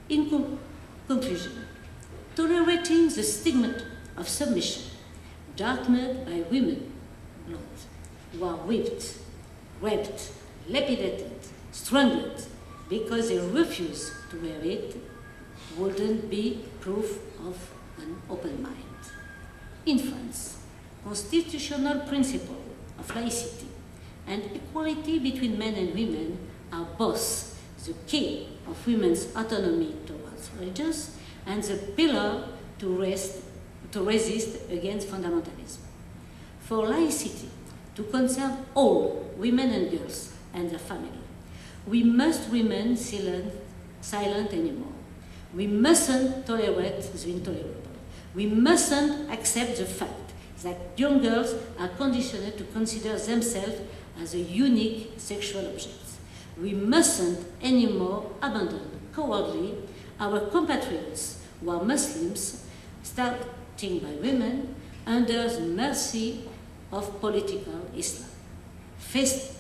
In conclusion, tolerating the stigma of submission, darkened by women, who are whipped, raped, lapidated, strangled, because they refuse to wear it, wouldn't be proof of an open mind. In France, constitutional principle of laicity and equality between men and women are both the key of women's autonomy towards religions and the pillar to resist against fundamentalism. For laicity to concern all women and girls and their family, we must remain silent anymore. We mustn't tolerate the intolerable. We mustn't accept the fact that young girls are conditioned to consider themselves as a unique sexual object. We mustn't anymore abandon cowardly our compatriots who are Muslims, starting by women, under the mercy of political Islam. Faced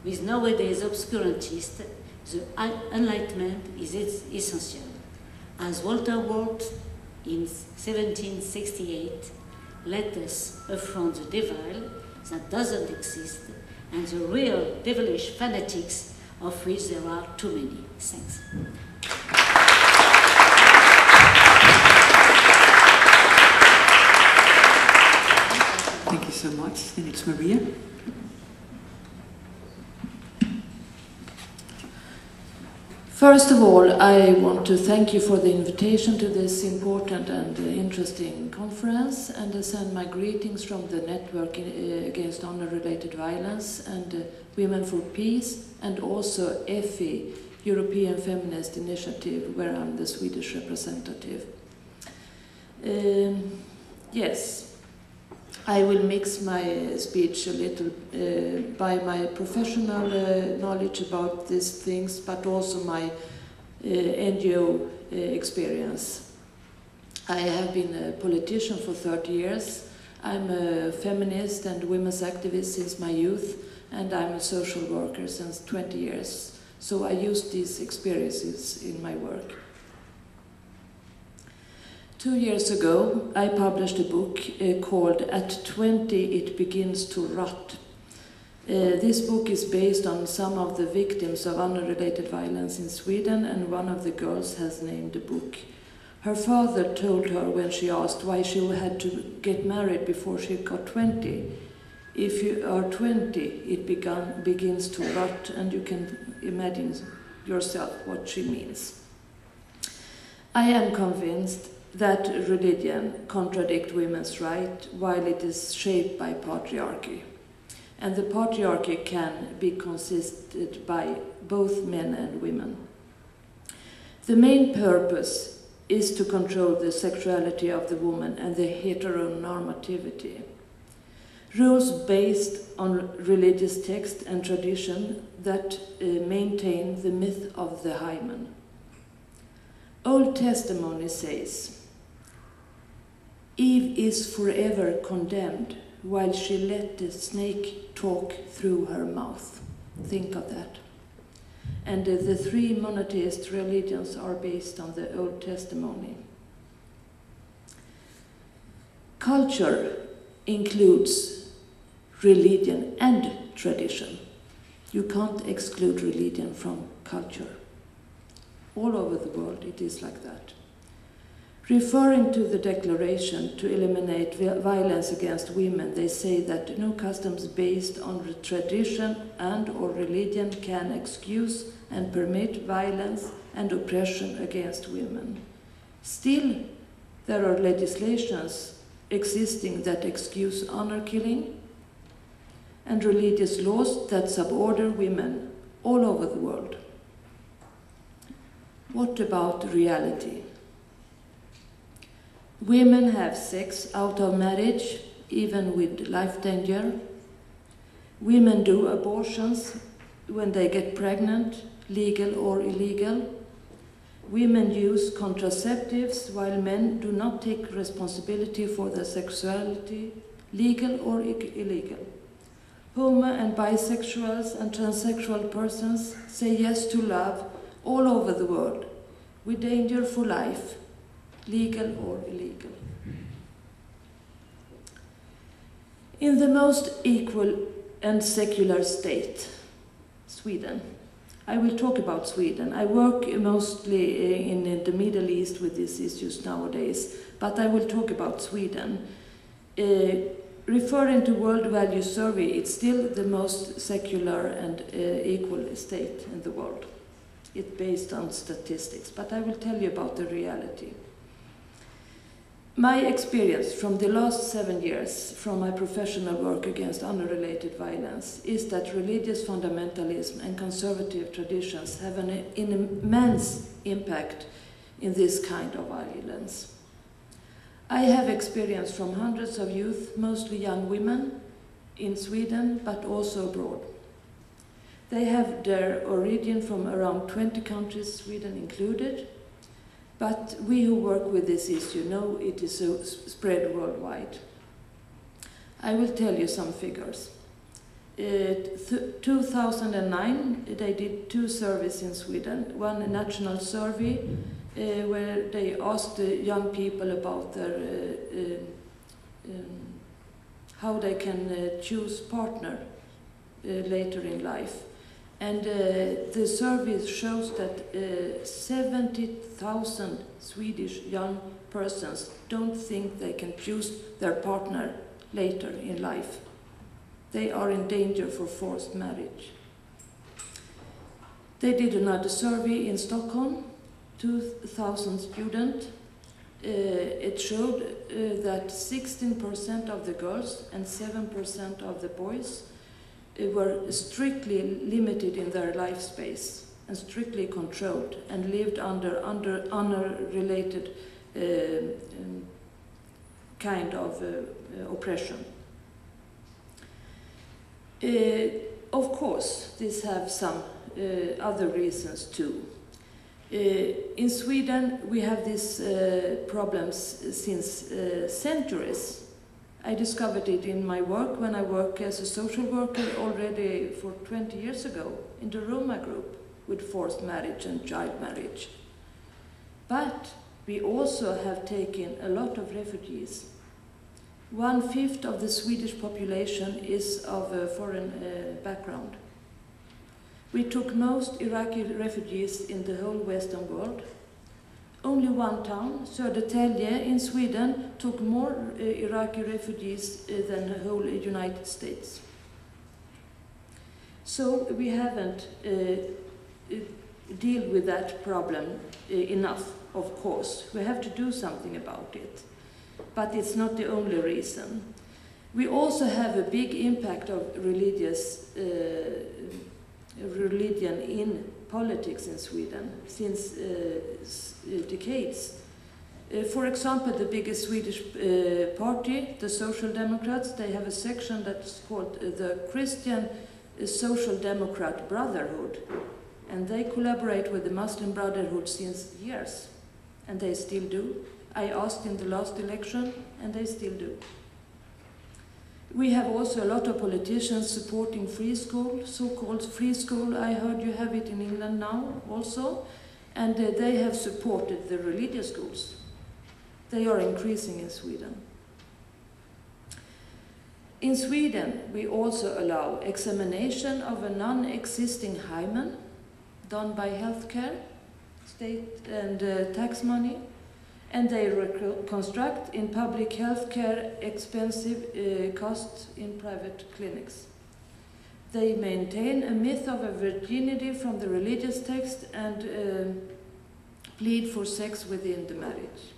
with nowadays obscurantists, the Enlightenment is essential. As Walter wrote in 1768, let us affront the devil that doesn't exist and the real devilish fanatics of which there are too many. Thanks. Thank you so much. And it's Maria. First of all, I want to thank you for the invitation to this important and interesting conference, and I send my greetings from the Network Against Honor-Related Violence and Women for Peace, and also EFI, European Feminist Initiative, where I'm the Swedish representative. Yes, I will mix my speech a little by my professional knowledge about these things, but also my NGO experience. I have been a politician for 30 years. I'm a feminist and women's activist since my youth, and I'm a social worker since 20 years. So I use these experiences in my work. 2 years ago, I published a book called At 20 It Begins to Rot. This book is based on some of the victims of honor-related violence in Sweden, and one of the girls has named the book. Her father told her when she asked why she had to get married before she got 20. If you are 20, it begins to rot, and you can imagine yourself what she means. I am convinced that religion contradicts women's rights while it is shaped by patriarchy. And the patriarchy can be consisted by both men and women. The main purpose is to control the sexuality of the woman and the heteronormativity. Rules based on religious text and tradition that maintain the myth of the hymen. Old Testimony says, Eve is forever condemned while she let the snake talk through her mouth. Think of that. And the three monotheist religions are based on the Old Testimony. Culture includes religion and tradition. You can't exclude religion from culture. All over the world it is like that. Referring to the declaration to eliminate violence against women, they say that no customs based on tradition and or religion can excuse and permit violence and oppression against women. Still, there are legislations existing that excuse honor killing and religious laws that suborder women all over the world. What about reality? Women have sex out of marriage, even with life danger. Women do abortions when they get pregnant, legal or illegal. Women use contraceptives while men do not take responsibility for their sexuality, legal or illegal. Homo and bisexuals and transsexual persons say yes to love all over the world, with danger for life, legal or illegal. In the most equal and secular state, Sweden. I will talk about Sweden. I work mostly in the Middle East with these issues nowadays, but I will talk about Sweden. Referring to World Value Survey, it's still the most secular and equal state in the world. It's based on statistics, but I will tell you about the reality. My experience from the last 7 years from my professional work against unrelated violence is that religious fundamentalism and conservative traditions have an immense impact in this kind of violence. I have experience from hundreds of youth, mostly young women, in Sweden, but also abroad. They have their origin from around 20 countries, Sweden included, but we who work with this issue know it is so spread worldwide. I will tell you some figures. 2009, they did 2 surveys in Sweden, one a national survey where they asked the young people about their, how they can choose partner later in life. And the survey shows that 70,000 Swedish young persons don't think they can choose their partner later in life. They are in danger for forced marriage. They did another survey in Stockholm, 2,000 students. It showed that 16% of the girls and 7% of the boys were strictly limited in their life space and strictly controlled and lived under unrelated kind of oppression. Of course, this has some other reasons too. In Sweden, we have these problems since centuries. I discovered it in my work when I worked as a social worker already for 20 years ago in the Roma group with forced marriage and child marriage. But we also have taken a lot of refugees. 1/5 of the Swedish population is of a foreign background. We took most Iraqi refugees in the whole Western world. Only one town, Södertälje in Sweden, took more Iraqi refugees than the whole United States. So we haven't dealt with that problem enough, of course. We have to do something about it. But it's not the only reason. We also have a big impact of religion in politics in Sweden since decades. For example, the biggest Swedish party, the Social Democrats, they have a section that's called the Christian Social Democrat Brotherhood. And they collaborate with the Muslim Brotherhood since years. And they still do. I asked in the last election, and they still do. We have also a lot of politicians supporting free school, so-called free school. I heard you have it in England now also. And they have supported the religious schools. They are increasing in Sweden. In Sweden, we also allow examination of a non-existing hymen done by healthcare, state and tax money. And they reconstruct in public healthcare expensive costs in private clinics. They maintain a myth of a virginity from the religious text and plead for sex within the marriage.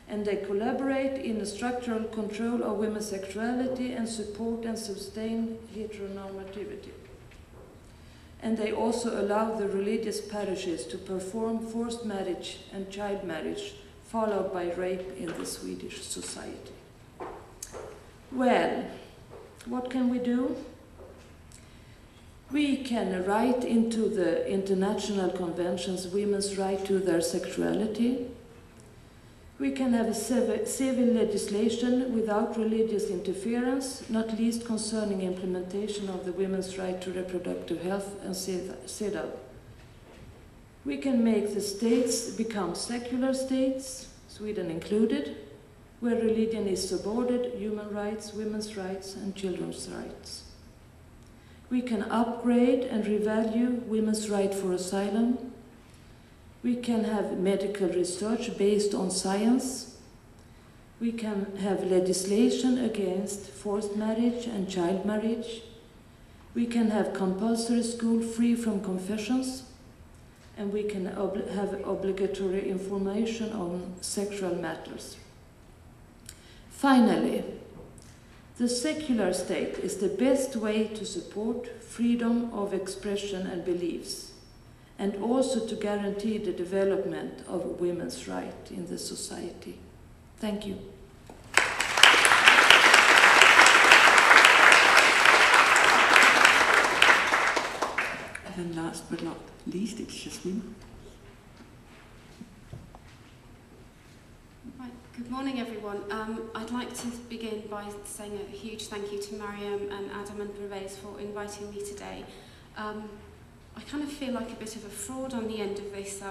And they collaborate in a structural control of women's sexuality and support and sustain heteronormativity. And they also allow the religious parishes to perform forced marriage and child marriage, followed by rape in the Swedish society. Well, what can we do? We can write into the international conventions women's right to their sexuality. We can have a civil legislation without religious interference, not least concerning implementation of the women's right to reproductive health and CEDAW. We can make the states become secular states, Sweden included, where religion is subordinate human rights, women's rights, and children's rights. We can upgrade and revalue women's right for asylum. We can have medical research based on science. We can have legislation against forced marriage and child marriage. We can have compulsory school free from confessions. And we can have obligatory information on sexual matters. Finally, the secular state is the best way to support freedom of expression and beliefs, and also to guarantee the development of women's rights in the society. Thank you. And last but not least, it's Jasmine. Right. Good morning, everyone. I'd like to begin by saying a huge thank you to Mariam and Adam and Pervez for inviting me today. I kind of feel like a bit of a fraud on the end of this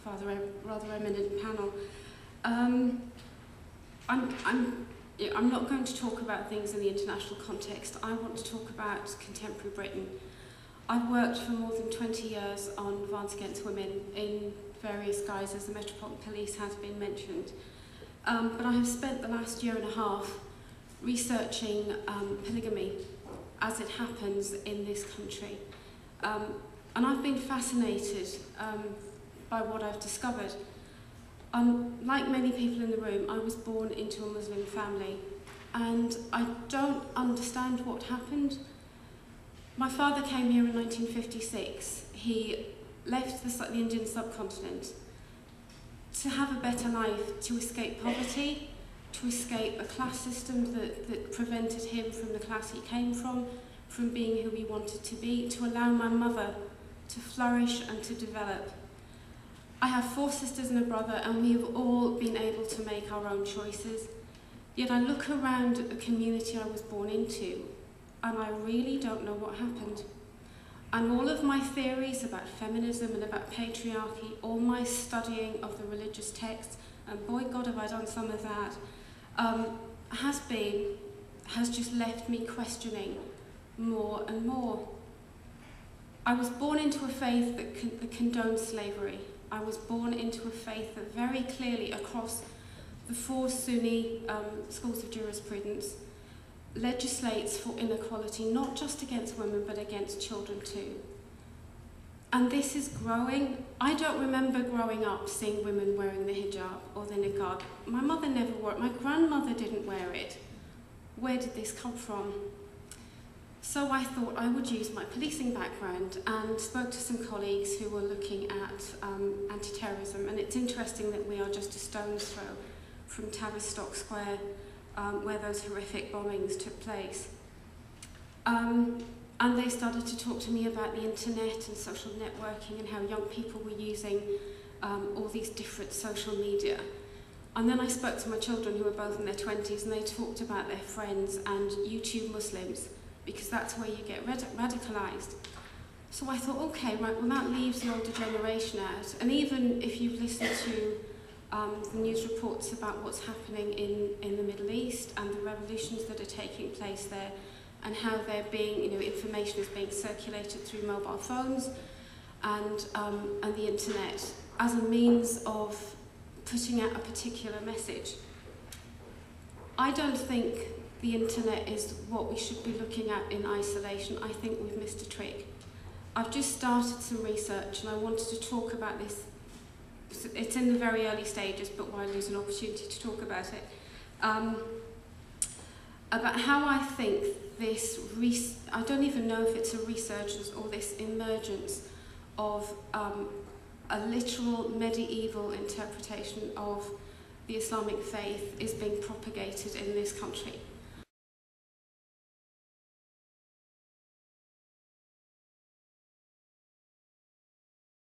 rather eminent panel. I'm not going to talk about things in the international context. I want to talk about contemporary Britain. I've worked for more than 20 years on violence against women in various guises. The Metropolitan Police has been mentioned. But I have spent the last year and a half researching polygamy as it happens in this country. And I've been fascinated by what I've discovered. Like many people in the room, I was born into a Muslim family, and I don't understand what happened. My father came here in 1956. He left the Indian subcontinent to have a better life, to escape poverty, to escape a class system that prevented him from the class he came from being who he wanted to be, to allow my mother to flourish and to develop. I have 4 sisters and a brother, and we have all been able to make our own choices. Yet I look around at the community I was born into, and I really don't know what happened. And all of my theories about feminism and about patriarchy, all my studying of the religious texts, and boy God have I done some of that, has just left me questioning more and more. I was born into a faith that condones slavery. I was born into a faith that very clearly across the 4 Sunni schools of jurisprudence legislates for inequality, not just against women, but against children too. And this is growing. I don't remember growing up seeing women wearing the hijab or the niqab. My mother never wore it. My grandmother didn't wear it. Where did this come from? So I thought I would use my policing background and spoke to some colleagues who were looking at anti-terrorism. And it's interesting that we are just a stone's throw from Tavistock Square, where those horrific bombings took place. And they started to talk to me about the internet and social networking and how young people were using all these different social media. And then I spoke to my children who were both in their 20s, and they talked about their friends and YouTube Muslims, because that's where you get radicalized. So I thought, okay, right, well that leaves the older generation out. And even if you've listened to the news reports about what's happening in the Middle East and the revolutions that are taking place there, and how they're being, information is being circulated through mobile phones and the internet as a means of putting out a particular message. I don't think the internet is what we should be looking at in isolation. I think we've missed a trick. I've just started some research and I wanted to talk about this. It's in the very early stages, but why lose an opportunity to talk about it? About how I think this, I don't even know if it's a resurgence or this emergence of a literal medieval interpretation of the Islamic faith is being propagated in this country.